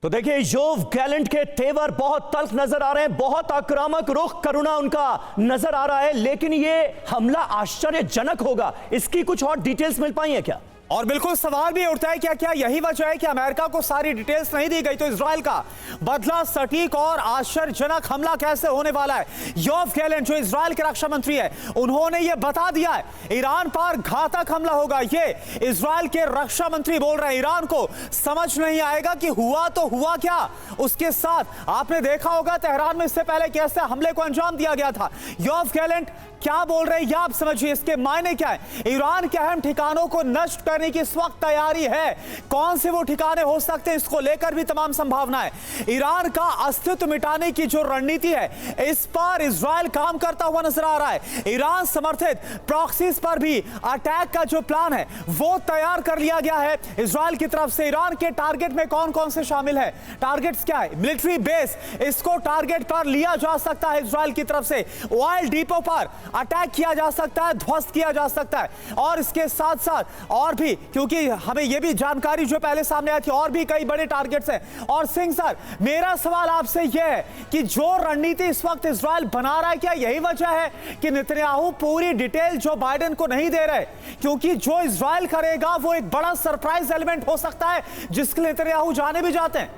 तो देखिए Yoav Gallant के तेवर बहुत तल्ख नजर आ रहे हैं, बहुत आक्रामक रुख करुणा उनका नजर आ रहा है, लेकिन ये हमला आश्चर्यजनक होगा। इसकी कुछ और डिटेल्स मिल पाई है क्या? और बिल्कुल सवाल भी उठता है क्या यही वजह है कि अमेरिका को सारी डिटेल्स नहीं दी गई, तो इजराइल का बदला सटीक और आश्चर्यजनक हमला कैसे होने वाला है? योव गैलेंट जो इजराइल के रक्षा मंत्री है, उन्होंने यह बता दिया है ईरान पर घातक हमला होगा। ये इजराइल के रक्षा मंत्री बोल रहे हैं। ईरान को समझ नहीं आएगा कि हुआ तो हुआ क्या। उसके साथ आपने देखा होगा तेहरान में इससे पहले कैसे हमले को अंजाम दिया गया था। योव गैलेंट क्या बोल रहे हैं ये आप समझिए, इसके मायने क्या है। ईरान के अहम ठिकानों को नष्ट करने की इस वक्त तैयारी है। कौन से वो ठिकाने हो सकते हैं, इसको लेकर भी तमाम संभावनाएं। ईरान का अस्तित्व मिटाने की जो रणनीति है, इस पर इजराइल काम करता हुआ नजर आ रहा है। ईरान समर्थित प्रॉक्सीज पर भी अटैक का जो प्लान है वो तैयार कर लिया गया है इजराइल की तरफ से। ईरान के टारगेट में कौन कौन से शामिल है, टारगेट्स क्या है? मिलिट्री बेस, इसको टारगेट पर लिया जा सकता है इजराइल की तरफ से। ऑयल डिपो पर अटैक किया जा सकता है, ध्वस्त किया जा सकता है। और इसके साथ साथ और भी, क्योंकि हमें यह भी जानकारी जो पहले सामने आई थी, और भी कई बड़े टारगेट्स हैं। और सिंह सर, मेरा सवाल आपसे यह है कि जो रणनीति इस वक्त इजराइल बना रहा है, क्या यही वजह है कि नेतन्याहू पूरी डिटेल जो बाइडेन को नहीं दे रहे? क्योंकि जो इजराइल करेगा वो एक बड़ा सरप्राइज एलिमेंट हो सकता है, जिसके लिए नेतन्याहू जाने भी जाते हैं।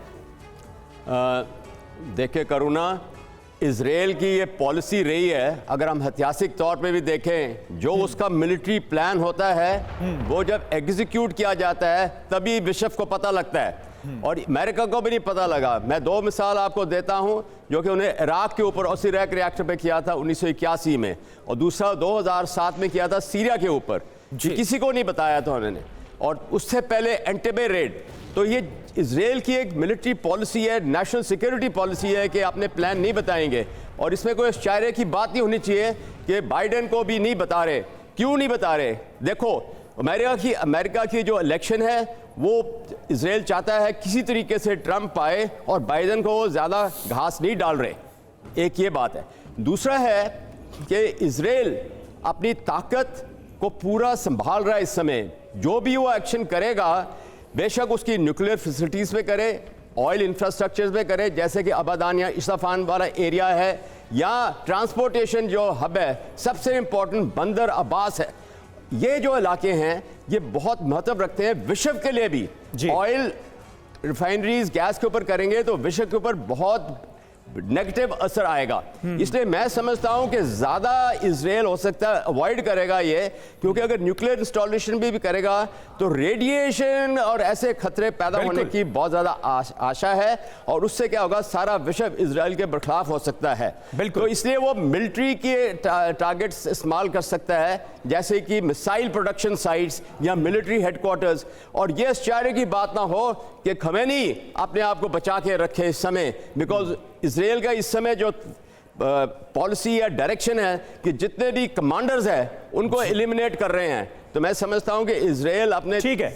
देखिए करुणा, इजराइल की ये पॉलिसी रही है, अगर हम ऐतिहासिक तौर पे भी देखें, जो उसका मिलिट्री प्लान होता है वो जब एग्जीक्यूट किया जाता है तभी विश्व को पता लगता है। और अमेरिका को भी नहीं पता लगा। मैं दो मिसाल आपको देता हूं, जो कि उन्हें इराक के ऊपर ओसिरैक रिएक्टर पे किया था 1981 में, और दूसरा 2007 में किया था सीरिया के ऊपर। किसी को नहीं बताया था उन्होंने। और उससे पहले एंटेबे रेड। तो ये इजराइल की एक मिलिट्री पॉलिसी है, नेशनल सिक्योरिटी पॉलिसी है कि अपने प्लान नहीं बताएंगे। और इसमें कोई आश्चर्य की बात नहीं होनी चाहिए कि बाइडेन को भी नहीं बता रहे। क्यों नहीं बता रहे? देखो, अमेरिका की जो इलेक्शन है वो इजराइल चाहता है किसी तरीके से ट्रंप आए, और बाइडेन को ज़्यादा घास नहीं डाल रहे। एक ये बात है। दूसरा है कि इजराइल अपनी ताकत को पूरा संभाल रहा है इस समय। जो भी वो एक्शन करेगा, बेशक उसकी न्यूक्लियर फैसिलिटीज़ पे करे, ऑयल इंफ्रास्ट्रक्चर पे करे, जैसे कि अबादान या इस्फहान वाला एरिया है, या ट्रांसपोर्टेशन जो हब है, सबसे इंपॉर्टेंट बंदर अब्बास है। ये जो इलाके हैं ये बहुत महत्व रखते हैं विश्व के लिए भी। ऑयल रिफाइनरीज गैस के ऊपर करेंगे तो विश्व के ऊपर बहुत नेगेटिव असर आएगा। इसलिए मैं समझता हूं कि ज्यादा इजराइल हो सकता है अवॉइड करेगा ये, क्योंकि अगर न्यूक्लियर इंस्टॉलेशन भी करेगा तो रेडिएशन और ऐसे खतरे पैदा होने की बहुत ज्यादा आशा है, और उससे क्या होगा, सारा विश्व इजराइल के बरखिलाफ हो सकता है। तो इसलिए वो मिलिट्री के टारगेट्स इस्तेमाल कर सकता है, जैसे कि मिसाइल प्रोडक्शन साइट्स या मिलिट्री हेडक्वार्टर्स। और ये आश्चर्य की बात ना हो कि खमेनी अपने आप को बचा के रखे इस समय, बिकॉज इजराइल का इस समय जो पॉलिसी या डायरेक्शन है कि जितने भी कमांडर्स हैं उनको एलिमिनेट कर रहे हैं। तो मैं समझता हूं कि इजराइल अपने, ठीक है,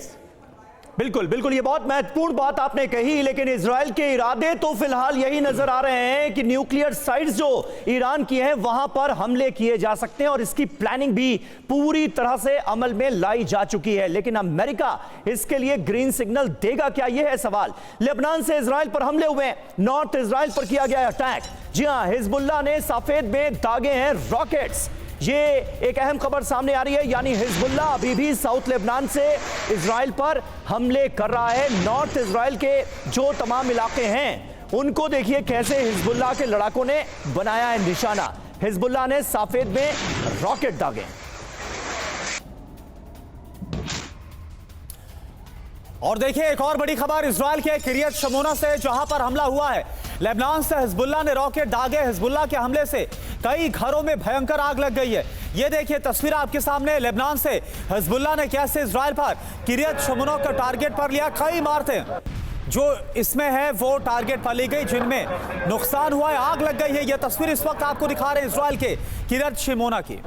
बिल्कुल बिल्कुल, ये बहुत महत्वपूर्ण बात आपने कही, लेकिन इजराइल के इरादे तो फिलहाल यही नजर आ रहे हैं कि न्यूक्लियर साइट्स जो ईरान की हैं वहां पर हमले किए जा सकते हैं, और इसकी प्लानिंग भी पूरी तरह से अमल में लाई जा चुकी है। लेकिन अमेरिका इसके लिए ग्रीन सिग्नल देगा क्या, यह है सवाल। लेबनान से इजराइल पर हमले हुए हैं, नॉर्थ इजराइल पर किया गया अटैक। जी हां, हिजबुल्लाह ने सफेद में दागे हैं रॉकेट्स। ये एक अहम खबर सामने आ रही है, यानी हिजबुल्लाह अभी भी साउथ लेबनान से इजराइल पर हमले कर रहा है। नॉर्थ इजराइल के जो तमाम इलाके हैं उनको देखिए कैसे हिजबुल्लाह के लड़ाकों ने बनाया है निशाना। हिजबुल्लाह ने सफेद में रॉकेट दागे। और देखिए एक और बड़ी खबर इजराइल के किरियत शमोना से, जहां पर हमला हुआ है। लेबनान से हिजबुल्लाह ने रॉकेट दागे। हिजबुल्लाह के हमले से कई घरों में भयंकर आग लग गई है। ये देखिए तस्वीर आपके सामने, लेबनान से हिजबुल्लाह ने कैसे इजराइल पर किरियत शमोना का टारगेट पर लिया। कई इमारतें जो इसमें है वो टारगेट पर ली गई, जिनमें नुकसान हुआ है, आग लग गई है। यह तस्वीर इस वक्त आपको दिखा रहे हैं इजराइल के किरियत शमोना की।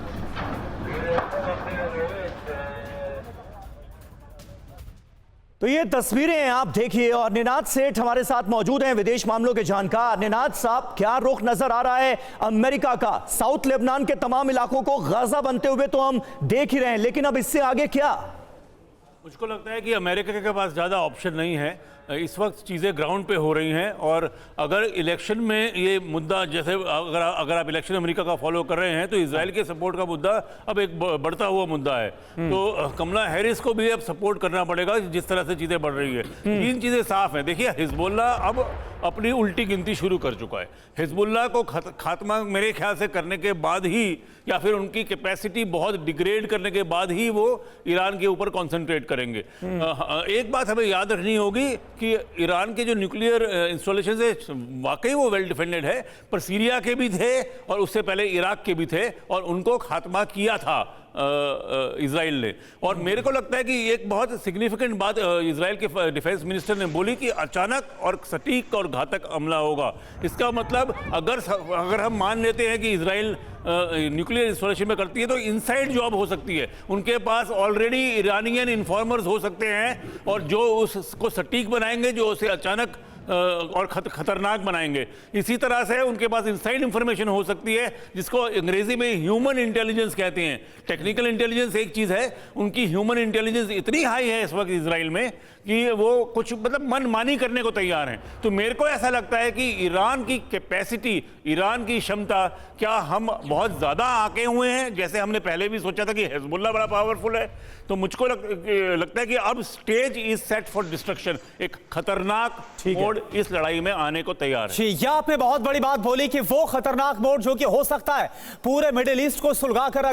तो ये तस्वीरें आप देखिए, और निनाद सेठ हमारे साथ मौजूद हैं, विदेश मामलों के जानकार। निनाद साहब, क्या रुख नजर आ रहा है अमेरिका का? साउथ लेबनान के तमाम इलाकों को गाजा बनते हुए तो हम देख ही रहे हैं, लेकिन अब इससे आगे क्या? मुझको लगता है कि अमेरिका के पास ज़्यादा ऑप्शन नहीं है। इस वक्त चीज़ें ग्राउंड पे हो रही हैं और अगर इलेक्शन में ये मुद्दा, जैसे अगर आप इलेक्शन अमेरिका का फॉलो कर रहे हैं, तो इजराइल के सपोर्ट का मुद्दा अब एक बढ़ता हुआ मुद्दा है। तो कमला हैरिस को भी अब सपोर्ट करना पड़ेगा जिस तरह से चीज़ें बढ़ रही है। तीन चीज़ें साफ हैं। देखिए, हिजबुल्ला अब अपनी उल्टी गिनती शुरू कर चुका है। हिजबुल्ला को खात्मा मेरे ख्याल से करने के बाद ही, या फिर उनकी कैपेसिटी बहुत डिग्रेड करने के बाद ही वो ईरान के ऊपर कंसंट्रेट करेंगे। एक बात हमें याद रखनी होगी कि ईरान के जो न्यूक्लियर इंस्टॉलेशन है वाकई वो वेल डिफेंडेड है, पर सीरिया के भी थे और उससे पहले इराक के भी थे और उनको खात्मा किया था इजराइल ने। और मेरे को लगता है कि एक बहुत सिग्निफिकेंट बात इजराइल के डिफेंस मिनिस्टर ने बोली कि अचानक और सटीक और घातक हमला होगा। इसका मतलब अगर हम मान लेते हैं कि इजराइल न्यूक्लियर इंस्टॉलेशन में करती है तो इनसाइड जॉब हो सकती है। उनके पास ऑलरेडी ईरानियन इन्फॉर्मर्स हो सकते हैं और जो उसको सटीक बनाएंगे, जो उसे अचानक और खतरनाक बनाएंगे। इसी तरह से उनके पास इनसाइड इंफॉर्मेशन हो सकती है जिसको अंग्रेजी में ह्यूमन इंटेलिजेंस कहते हैं। टेक्निकल इंटेलिजेंस एक चीज़ है, उनकी ह्यूमन इंटेलिजेंस इतनी हाई है इस वक्त इजराइल में कि वो कुछ मतलब मनमानी करने को तैयार हैं। तो मेरे को ऐसा लगता है कि ईरान की कैपेसिटी, ईरान की क्षमता, क्या हम बहुत ज़्यादा आके हुए हैं? जैसे हमने पहले भी सोचा था कि हिजबुल्ला बड़ा पावरफुल है, तो मुझको लगता है कि अब stage is set for destruction. एक खतरनाक मोड इस लड़ाई में आने को तैयार है। यह आपने बहुत बड़ी बात बोली कि वो खतरनाक मोड जो कि हो सकता है पूरे मिडिल ईस्ट को सुलगा कर रख